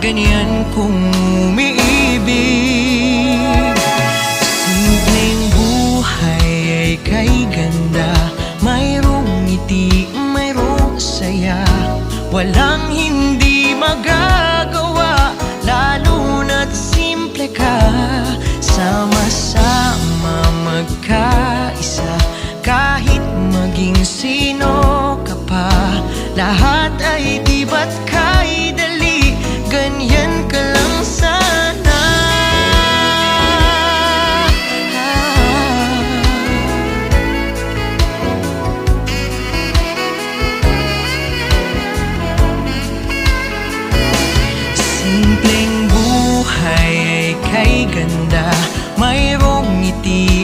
ganyan kung umiibig. Simpleng buhay ay kay ganda, mayroong ngiti, mayroong saya. Walang hindi magagawa, lalo na't simple ka. Sama-sama magkaisa, kahit maging sino ka pa. Lahat ay di ba't kay dali, ganyan ka lang sana. Simpleng buhay ay kay ganda, mayroong ngiti